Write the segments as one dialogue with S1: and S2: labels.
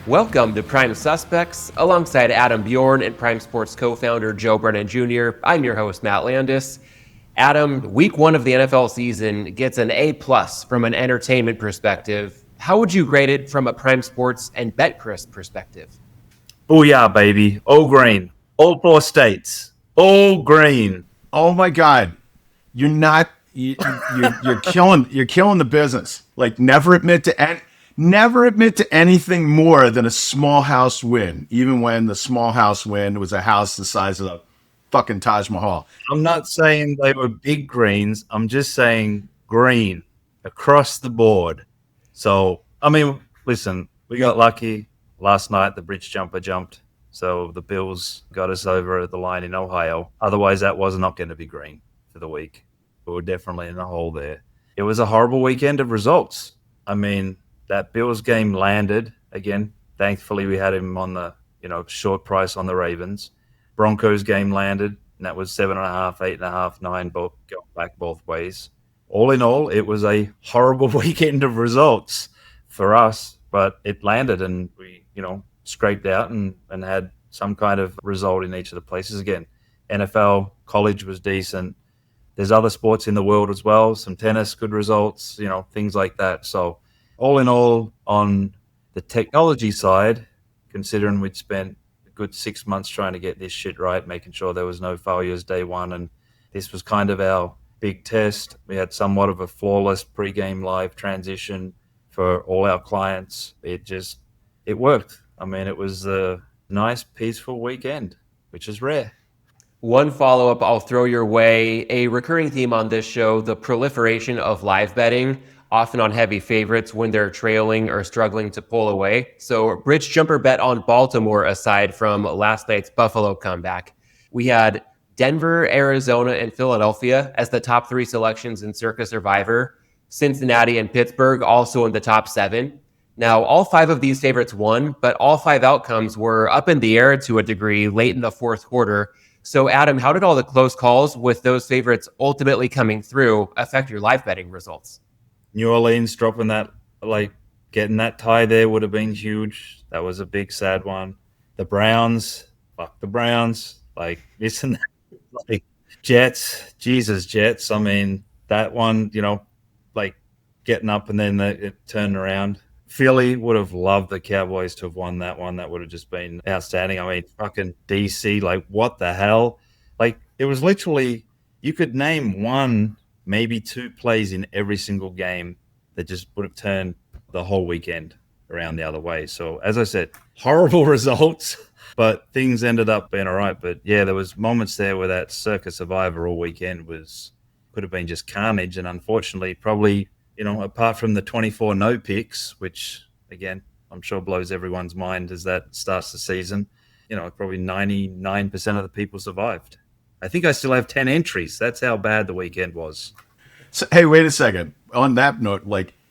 S1: Welcome to Prime Suspects. Alongside Adam Bjorn and Prime Sports co-founder Joe Brennan Jr., I'm your host, Matt Landis. Adam, week one of the NFL season gets an A+ from an entertainment perspective. How would you grade it from a Prime Sports and BetChris perspective?
S2: Oh yeah, baby. All green. All 4 states. All green.
S3: Oh my God. You're not you're killing the business. Like never admit to anything more than a small house win, even when the small house win was a house the size of the fucking Taj Mahal.
S2: I'm not saying they were big greens. I'm just saying green across the board. So, I mean, listen, we got lucky last night. The bridge jumper jumped. So the Bills got us over the line in Ohio. Otherwise, that was not going to be green for the week. We were definitely in the hole there. It was a horrible weekend of results. I mean, that Bills game landed again. Thankfully, we had him on the short price on the Ravens. Broncos game landed, and that was 7.5, 8.5, 9, both going back both ways. All in all, it was a horrible weekend of results for us, but it landed, and we scraped out and had some kind of result in each of the places. Again, NFL, college was decent. There's other sports in the world as well, some tennis, good results, things like that. So all in all, on the technology side, considering we'd spent a good 6 months trying to get this shit right, making sure there was no failures day one, and this was kind of our big test. We had somewhat of a flawless pre-game live transition for all our clients. It worked. I mean, it was a nice, peaceful weekend, which is rare.
S1: One follow-up I'll throw your way, a recurring theme on this show, the proliferation of live betting, often on heavy favorites when they're trailing or struggling to pull away. So bridge jumper bet on Baltimore aside from last night's Buffalo comeback. We had Denver, Arizona, and Philadelphia as the top 3 selections in Circa Survivor. Cincinnati and Pittsburgh also in the top 7. Now, all 5 of these favorites won, but all 5 outcomes were up in the air to a degree late in the fourth quarter. So, Adam, how did all the close calls with those favorites ultimately coming through affect your live betting results?
S2: New Orleans dropping that, getting that tie there would have been huge. That was a big, sad one. The Browns, fuck the Browns. Listen, Jets, Jesus, Jets. I mean, that one, getting up and then it turned around. Philly would have loved the Cowboys to have won that one. That would have just been outstanding. I mean, fucking DC, what the hell? It was literally, you could name 1, maybe 2 plays in every single game that just would have turned the whole weekend around the other way. So, as I said, horrible results, but things ended up being all right. But, yeah, there was moments there where that Circa Survivor all weekend could have been just carnage. And unfortunately, probably – apart from the 24 no picks, which, again, I'm sure blows everyone's mind as that starts the season, probably 99% of the people survived. I think I still have 10 entries. That's how bad the weekend was.
S3: So, hey, wait a second. On that note,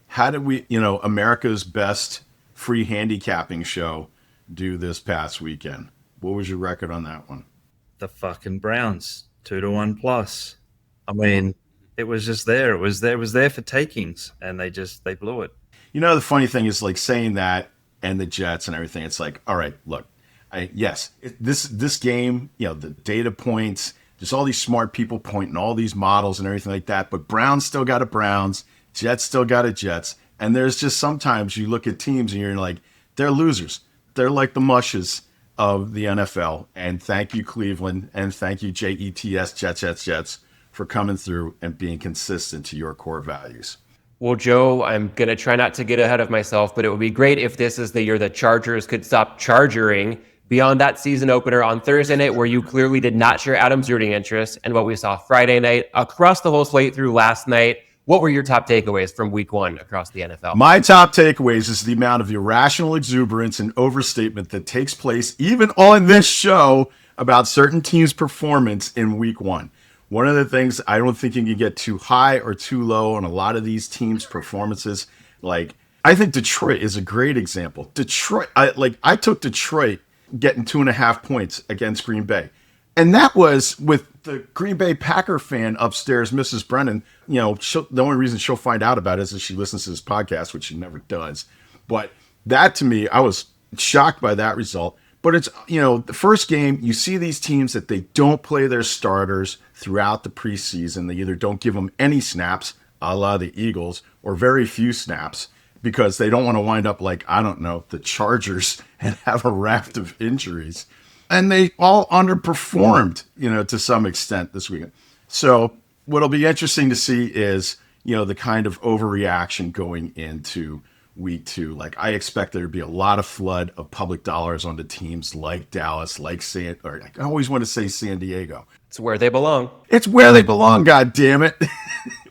S3: how did we, America's best free handicapping show do this past weekend? What was your record on that one?
S2: The fucking Browns, 2-1 plus. I mean, it was just there. It was there for takings, and they blew it.
S3: The funny thing is, saying that and the Jets and everything. It's all right, look, this game, the data points. There's all these smart people pointing all these models and everything like that. But Browns still got a Browns, Jets still got a Jets, and there's just sometimes you look at teams and you're like, they're losers. They're like the mushes of the NFL. And thank you, Cleveland, and thank you, Jets, Jets, for coming through and being consistent to your core values.
S1: Well, Joe, I'm going to try not to get ahead of myself, but it would be great if this is the year the Chargers could stop chargering beyond that season opener on Thursday night where you clearly did not share Adam's rooting interest and what we saw Friday night across the whole slate through last night. What were your top takeaways from week one across the NFL?
S3: My top takeaways is the amount of irrational exuberance and overstatement that takes place even on this show about certain teams' performance in week one. One of the things, I don't think you can get too high or too low on a lot of these teams' performances. I think Detroit is a great example. I took Detroit getting 2.5 points against Green Bay. And that was with the Green Bay Packer fan upstairs, Mrs. Brennan. The only reason she'll find out about it is if she listens to this podcast, which she never does. But that, to me, I was shocked by that result. But it's, the first game, you see these teams that they don't play their starters throughout the preseason. They either don't give them any snaps, a la the Eagles, or very few snaps, because they don't want to wind up like, I don't know, the Chargers and have a raft of injuries. And they all underperformed, to some extent this weekend. So what'll be interesting to see is, the kind of overreaction going into week 2. Like, I expect there to be a lot of flood of public dollars onto teams like Dallas, like I always want to say San Diego.
S1: It's where they belong.
S3: It's where they belong, God damn it.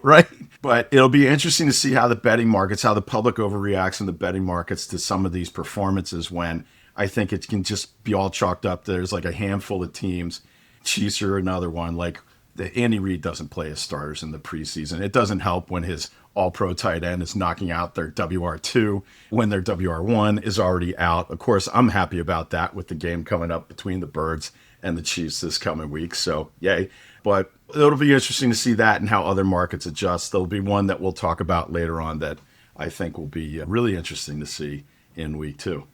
S3: Right? But it'll be interesting to see how the public overreacts in the betting markets to some of these performances, when I think it can just be all chalked up. There's like a handful of teams, Chiefs are another one, like Andy Reid doesn't play his starters in the preseason. It doesn't help when his all-pro tight end is knocking out their WR2 when their WR1 is already out. Of course, I'm happy about that with the game coming up between the Birds and the Chiefs this coming week. So, yay. But it'll be interesting to see that and how other markets adjust. There'll be one that we'll talk about later on that I think will be really interesting to see in week 2.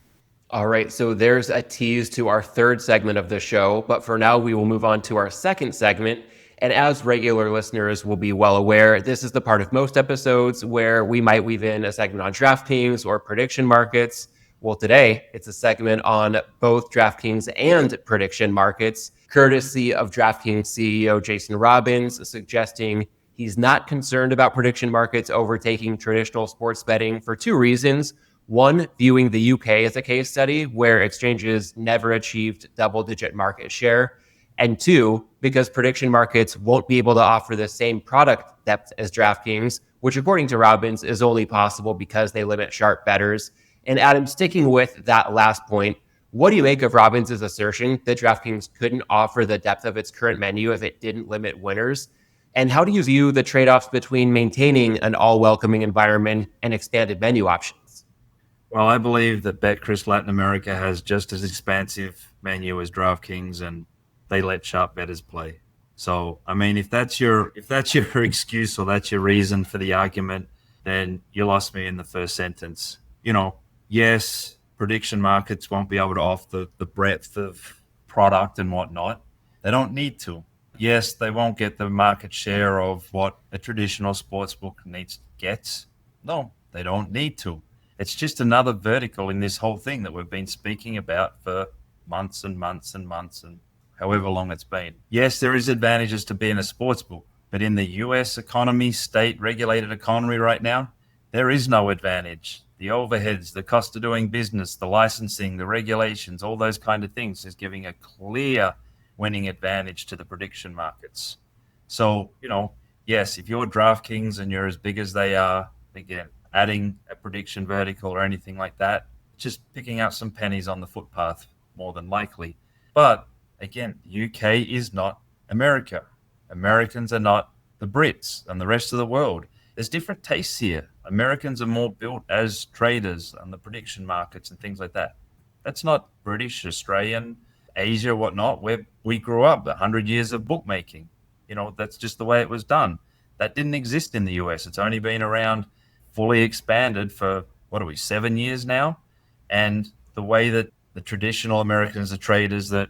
S1: All right, so there's a tease to our third segment of the show, but for now we will move on to our second segment. And as regular listeners will be well aware, this is the part of most episodes where we might weave in a segment on DraftKings or prediction markets. Well, today it's a segment on both DraftKings and prediction markets, courtesy of DraftKings CEO Jason Robins, suggesting he's not concerned about prediction markets overtaking traditional sports betting for 2 reasons. One, viewing the UK as a case study where exchanges never achieved double-digit market share. And 2, because prediction markets won't be able to offer the same product depth as DraftKings, which according to Robins is only possible because they limit sharp bettors. And Adam, sticking with that last point, what do you make of Robins' assertion that DraftKings couldn't offer the depth of its current menu if it didn't limit winners? And how do you view the trade-offs between maintaining an all-welcoming environment and expanded menu options?
S2: Well, I believe that BetChris Latin America has just as expansive menu as DraftKings, and they let sharp bettors play. So, I mean, if that's your excuse or that's your reason for the argument, then you lost me in the first sentence. Yes, prediction markets won't be able to offer the breadth of product and whatnot. They don't need to. Yes, they won't get the market share of what a traditional sportsbook gets. No, they don't need to. It's just another vertical in this whole thing that we've been speaking about for months and months and months and however long it's been. Yes, there is advantages to being a sportsbook, but in the US economy, state regulated economy right now, there is no advantage. The overheads, the cost of doing business, the licensing, the regulations, all those kind of things is giving a clear winning advantage to the prediction markets. So, yes, if you're DraftKings and you're as big as they are, again, adding a prediction vertical or anything like that, just picking out some pennies on the footpath, more than likely. But again, the UK is not America. Americans are not the Brits and the rest of the world. There's different tastes here. Americans are more built as traders on the prediction markets and things like that. That's not British, Australian, Asia, whatnot, where we grew up, 100 years of bookmaking. That's just the way it was done. That didn't exist in the US. It's only been around fully expanded for, 7 years now? And the way that the traditional Americans are traders, that,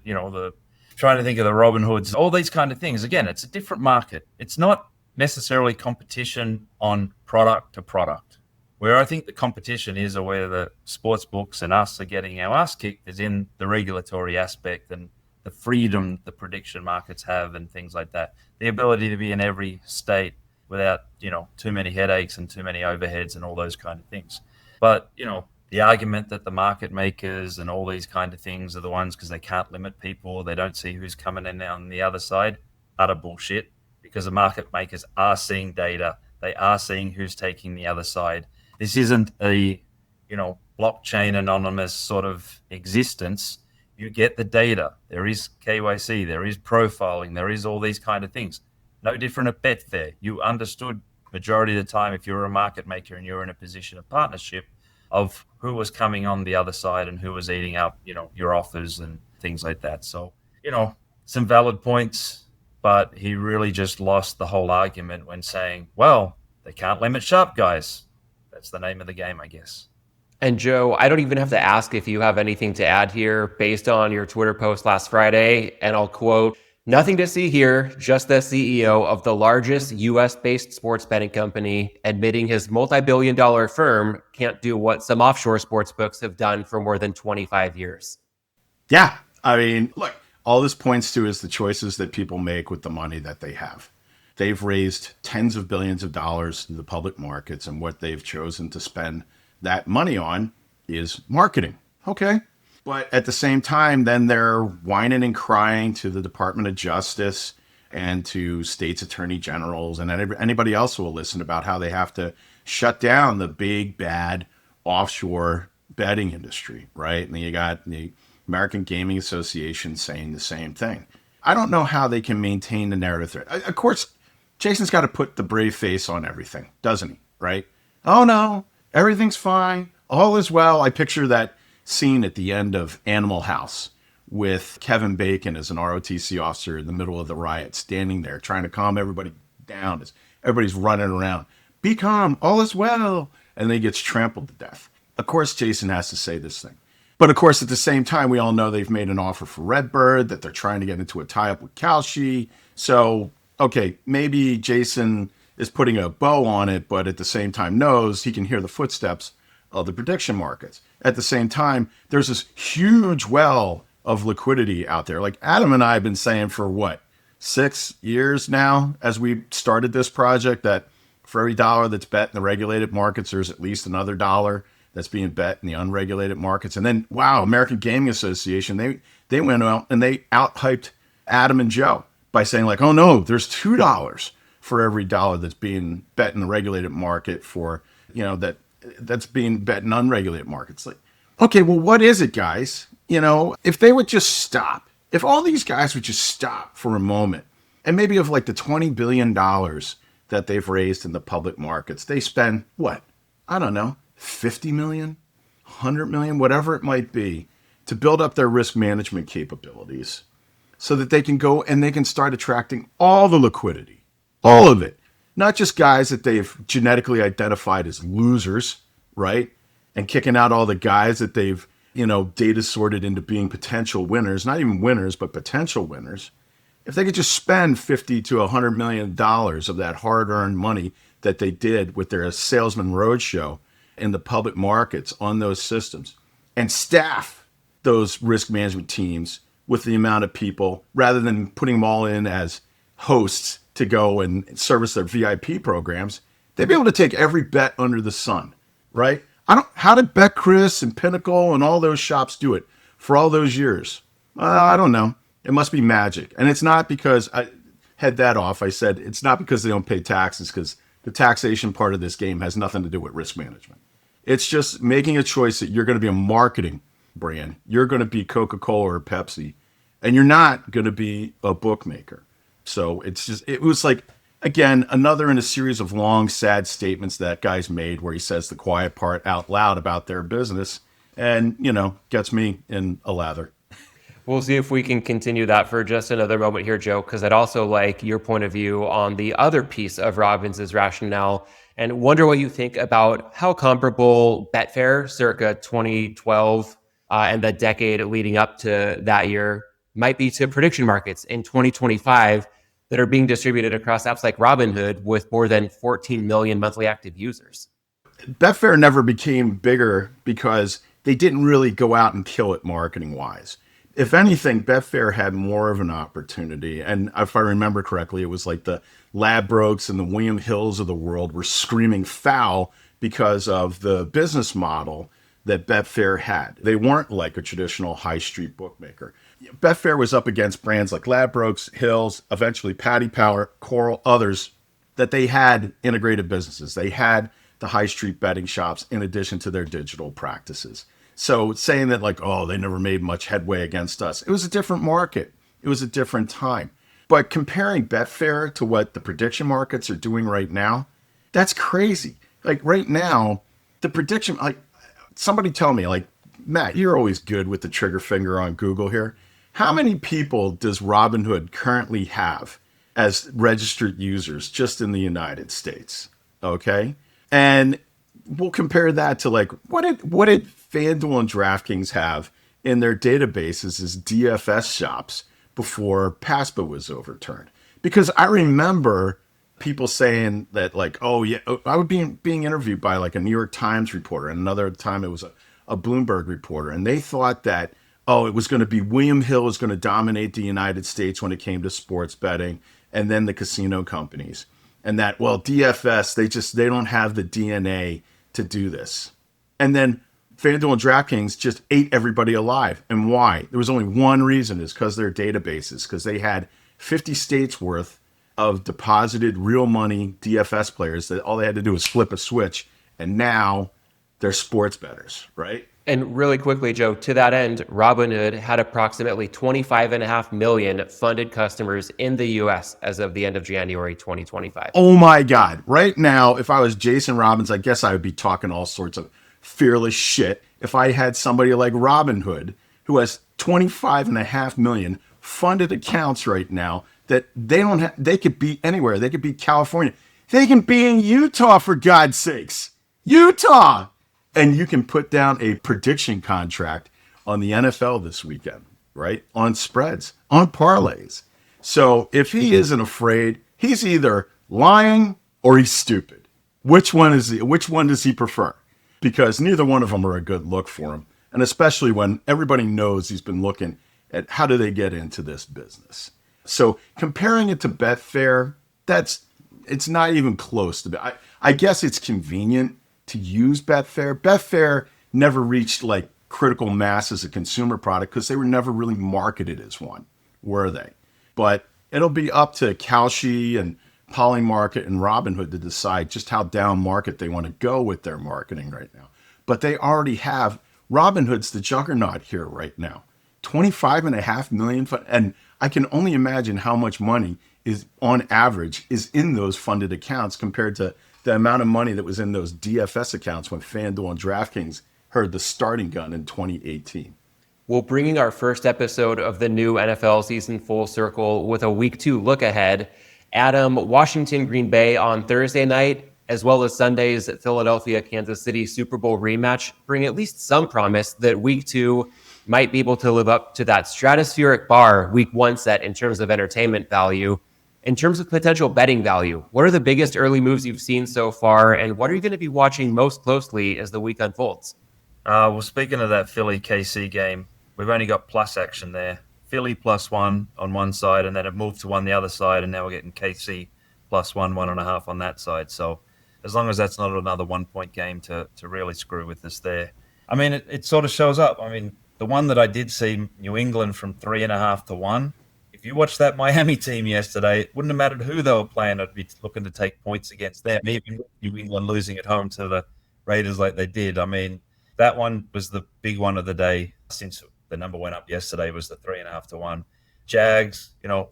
S2: trying to think of the Robinhoods, all these kind of things. Again, it's a different market. It's not necessarily competition on product to product. Where I think the competition is, or where the sports books and us are getting our ass kicked, is in the regulatory aspect and the freedom the prediction markets have and things like that. The ability to be in every state without, too many headaches and too many overheads and all those kind of things. But, the argument that the market makers and all these kind of things are the ones because they can't limit people, they don't see who's coming in on the other side, utter bullshit, because the market makers are seeing data. They are seeing who's taking the other side. This isn't a, blockchain anonymous sort of existence. You get the data. There is KYC, there is profiling, there is all these kind of things. No different at Betfair. You understood majority of the time, if you're a market maker and you're in a position of partnership, of who was coming on the other side and who was eating up, your offers and things like that. So, some valid points, but he really just lost the whole argument when saying, well, they can't limit sharp guys. That's the name of the game, I guess.
S1: And Joe, I don't even have to ask if you have anything to add here based on your Twitter post last Friday. And I'll quote, "Nothing to see here, just the CEO of the largest US-based sports betting company admitting his multi-billion-dollar firm can't do what some offshore sports books have done for more than 25 years.
S3: Yeah. I mean, look, all this points to is the choices that people make with the money that they have. They've raised tens of billions of dollars in the public markets, and what they've chosen to spend that money on is marketing. Okay. But at the same time, then they're whining and crying to the Department of Justice and to states attorney generals and anybody else who will listen about how they have to shut down the big, bad offshore betting industry, right? And then you got the American Gaming Association saying the same thing. I don't know how they can maintain the narrative threat. Of course, Jason's got to put the brave face on everything, doesn't he? Right? Oh no, everything's fine. All is well. I picture that scene at the end of Animal House with Kevin Bacon as an ROTC officer in the middle of the riot, standing there trying to calm everybody down as everybody's running around. Be calm, all is well. And then he gets trampled to death. Of course, Jason has to say this thing. But of course, at the same time, we all know they've made an offer for Redbird, that they're trying to get into a tie-up with Kalshi. So, okay, maybe Jason is putting a bow on it, but at the same time knows he can hear the footsteps of the prediction markets. At the same time, there's this huge well of liquidity out there. Like Adam and I have been saying for what, 6 years now, as we started this project, that for every dollar that's bet in the regulated markets, there's at least another dollar that's being bet in the unregulated markets. And then, wow, American Gaming Association, they went out and they out-hyped Adam and Joe by saying like, oh no, there's $2 for every dollar that's being bet in the regulated market for, that's being bet in unregulated markets. Like, okay, well, what is it, guys? If they would just stop, if all these guys would just stop for a moment, and maybe of like the $20 billion that they've raised in the public markets, they spend what? I don't know, 50 million, 100 million, whatever it might be, to build up their risk management capabilities so that they can go and they can start attracting all the liquidity, all of it, not just guys that they've genetically identified as losers, right? And kicking out all the guys that they've, data sorted into being potential winners, not even winners, but potential winners. If they could just spend 50 to $100 million of that hard-earned money that they did with their Salesman Roadshow in the public markets on those systems and staff those risk management teams with the amount of people rather than putting them all in as hosts to go and service their VIP programs, they'd be able to take every bet under the sun, right? How did BetChris and Pinnacle and all those shops do it for all those years? I don't know. It must be magic. And it's not because I head that off. I said it's not because they don't pay taxes, because the taxation part of this game has nothing to do with risk management. It's just making a choice that you're going to be a marketing brand. You're going to be Coca-Cola or Pepsi, and you're not going to be a bookmaker. So it was like, again, another in a series of long, sad statements that guy's made where he says the quiet part out loud about their business and, gets me in a lather.
S1: We'll see if we can continue that for just another moment here, Joe, because I'd also like your point of view on the other piece of Robins's rationale and wonder what you think about how comparable Betfair circa 2012 and the decade leading up to that year might be to prediction markets in 2025 that are being distributed across apps like Robinhood with more than 14 million monthly active users.
S3: Betfair never became bigger because they didn't really go out and kill it marketing-wise. If anything, Betfair had more of an opportunity. And if I remember correctly, it was like the Ladbrokes and the William Hills of the world were screaming foul because of the business model that Betfair had. They weren't like a traditional high street bookmaker. Betfair was up against brands like Ladbrokes, Hills, eventually Paddy Power, Coral, others, that they had integrated businesses. They had the high street betting shops in addition to their digital practices. So saying that like, oh, they never made much headway against us. It was a different market. It was a different time. But comparing Betfair to what the prediction markets are doing right now, that's crazy. Like right now, the prediction, like somebody tell me, like, Matt, you're always good with the trigger finger on Google here. How many people does Robinhood currently have as registered users just in the United States? Okay. And we'll compare that to like what did FanDuel and DraftKings have in their databases as DFS shops before PASPA was overturned? Because I remember people saying that like, oh yeah, I would be being interviewed by like a New York Times reporter, and another time it was a Bloomberg reporter, and they thought that, oh, it was going to be William Hill was going to dominate the United States when it came to sports betting, and then the casino companies, and that, well, DFS, they don't have the DNA to do this. And then FanDuel and DraftKings just ate everybody alive. And why? There was only one reason, is because their databases, because they had 50 states worth of deposited real money DFS players that all they had to do was flip a switch, and now they're sports bettors, right?
S1: And really quickly, Joe, to that end, Robinhood had approximately 25.5 million funded customers in the US as of the end of January 2025.
S3: Oh my God. Right now, if I was Jason Robins, I guess I would be talking all sorts of fearless shit if I had somebody like Robinhood who has 25.5 million funded accounts right now that they could be anywhere. They could be California. They can be in Utah, for God's sakes. Utah! And you can put down a prediction contract on the NFL this weekend, right? On spreads, on parlays. So if he isn't afraid, he's either lying or he's stupid. Which one does he prefer? Because neither one of them are a good look for him. And especially when everybody knows he's been looking at how do they get into this business. So comparing it to Betfair, it's not even close to I guess it's convenient to use Betfair. Betfair never reached like critical mass as a consumer product because they were never really marketed as one, were they? But it'll be up to Kalshi and Polymarket and Robinhood to decide just how down market they want to go with their marketing right now. But they already have, Robinhood's the juggernaut here right now. 25.5 million, and I can only imagine how much money is on average is in those funded accounts compared to the amount of money that was in those DFS accounts when FanDuel and DraftKings heard the starting gun in 2018.
S1: Well, bringing our first episode of the new NFL season full circle with a week 2 look ahead, Adam, Washington, Green Bay on Thursday night, as well as Sunday's Philadelphia, Kansas City Super Bowl rematch, bring at least some promise that week 2 might be able to live up to that stratospheric bar week 1 set in terms of entertainment value. In terms of potential betting value, what are the biggest early moves you've seen so far, and what are you going to be watching most closely as the week unfolds?
S2: Well, speaking of that Philly-KC game, we've only got plus action there. Philly +1 on one side, and then it moved to 1 the other side, and now we're getting KC +1, 1.5 on that side. So as long as that's not another 1-point game to really screw with us there. I mean, it sort of shows up. I mean, the one that I did see, New England from 3.5 to 1. If you watched that Miami team yesterday, it wouldn't have mattered who they were playing. I'd be looking to take points against them, even New England losing at home to the Raiders like they did. I mean, that one was the big one of the day since the number went up yesterday was the 3.5 to 1. Jags,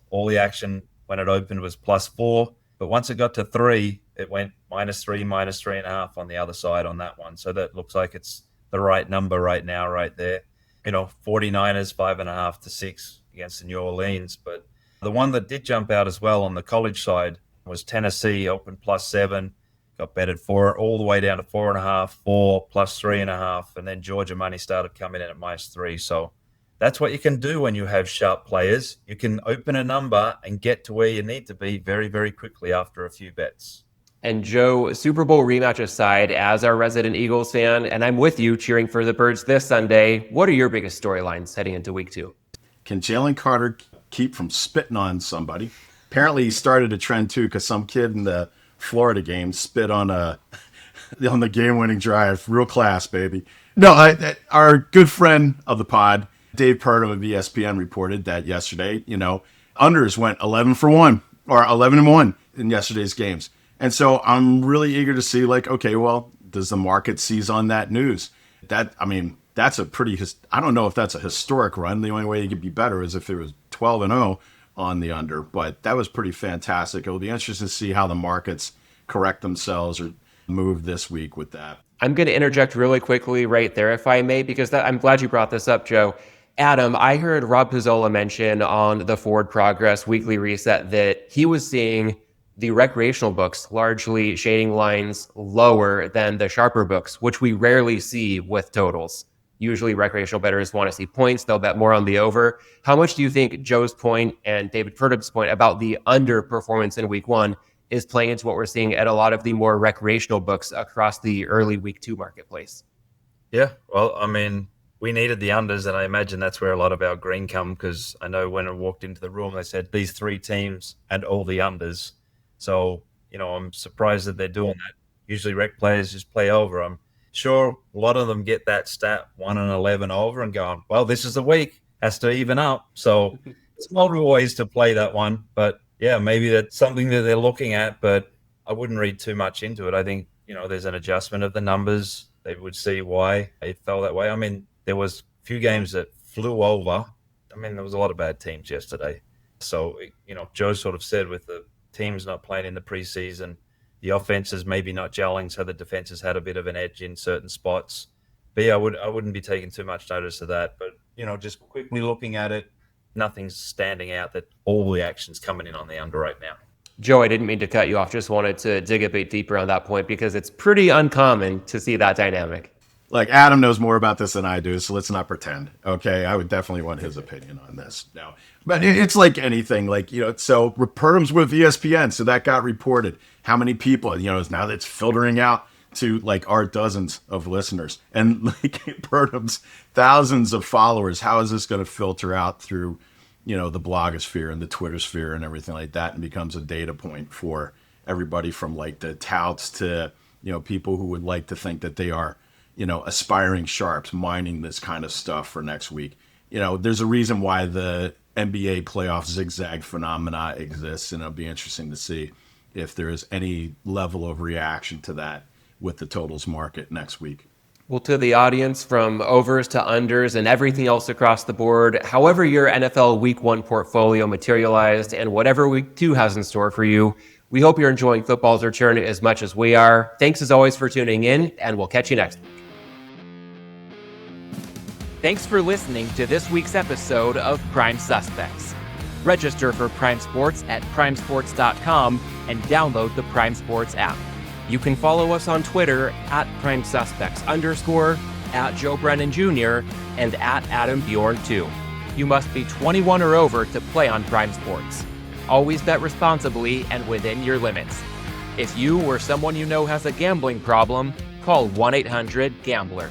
S2: all the action when it opened was +4, but once it got to 3, it went -3, -3.5 on the other side on that one. So that looks like it's the right number right now, right there. 49ers 5.5 to 6 against the New Orleans. But the one that did jump out as well on the college side was Tennessee, open +7, got betted for it all the way down to 4.5, 4 +3.5, and then Georgia money started coming in at -3. So that's what you can do when you have sharp players. You can open a number and get to where you need to be very, very quickly after a few bets.
S1: And Joe, Super Bowl rematch aside, as our resident Eagles fan, and I'm with you cheering for the Birds this Sunday, what are your biggest storylines heading into week 2?
S3: Can Jalen Carter keep from spitting on somebody? Apparently he started a trend too, because some kid in the Florida game spit on the game-winning drive. Real class, baby. No, our good friend of the pod, Dave Purdom of ESPN, reported that yesterday, unders went 11-1 or 11-1 in yesterday's games. And so I'm really eager to see, okay, well, does the market seize on that news? That's a pretty, I don't know if that's a historic run. The only way you could be better is if it was 12-0 on the under, but that was pretty fantastic. It will be interesting to see how the markets correct themselves or move this week with that.
S1: I'm going to interject really quickly right there, if I may, because I'm glad you brought this up, Joe. Adam, I heard Rob Pizzola mention on the Forward Progress Weekly Reset that he was seeing the recreational books largely shading lines lower than the sharper books, which we rarely see with totals. Usually recreational bettors want to see points. They'll bet more on the over. How much do you think Joe's point and David Ferdinand's point about the underperformance in week 1 is playing into what we're seeing at a lot of the more recreational books across the early week 2 marketplace?
S2: Yeah, well, I mean, we needed the unders, and I imagine that's where a lot of our green come, because I know when I walked into the room, they said these 3 teams and all the unders. So, I'm surprised that they're doing that. Usually rec players just play over. I'm sure a lot of them get that stat 1-11 over and going, well, this is the week, has to even up. So it's multiple ways to play that one. But yeah, maybe that's something that they're looking at, but I wouldn't read too much into it. I think, there's an adjustment of the numbers. They would see why it fell that way. I mean, there was a few games that flew over. I mean, there was a lot of bad teams yesterday. So, Joe sort of said with the teams not playing in the preseason, the offenses maybe not gelling, so the defenses had a bit of an edge in certain spots. But yeah, I wouldn't be taking too much notice of that. But, just quickly looking at it, nothing's standing out that all the action's coming in on the under right now.
S1: Joe, I didn't mean to cut you off. Just wanted to dig a bit deeper on that point because it's pretty uncommon to see that dynamic.
S3: Like, Adam knows more about this than I do, so let's not pretend. Okay, I would definitely want his opinion on this. No, but it's like anything. Like, so Purdum's with ESPN, so that got reported. How many people? Now that's filtering out to like our dozens of listeners, and like Purdum's thousands of followers. How is this going to filter out through, the blogosphere and the Twitter sphere and everything like that, and becomes a data point for everybody from like the touts to people who would like to think that they are aspiring sharps mining this kind of stuff for next week. There's a reason why the NBA playoff zigzag phenomena exists, and it'll be interesting to see if there is any level of reaction to that with the totals market next week.
S1: Well, to the audience, from overs to unders and everything else across the board, however your NFL Week 1 portfolio materialized and whatever Week 2 has in store for you, we hope you're enjoying football's return as much as we are. Thanks as always for tuning in, and we'll catch you next week. Thanks for listening to this week's episode of Prime Suspects. Register for Prime Sports at primesports.com and download the Prime Sports app. You can follow us on Twitter at PrimeSuspects_, at Joe Brennan Jr., and at Adam Bjorn 2. You must be 21 or over to play on Prime Sports. Always bet responsibly and within your limits. If you or someone you know has a gambling problem, call 1-800-GAMBLER.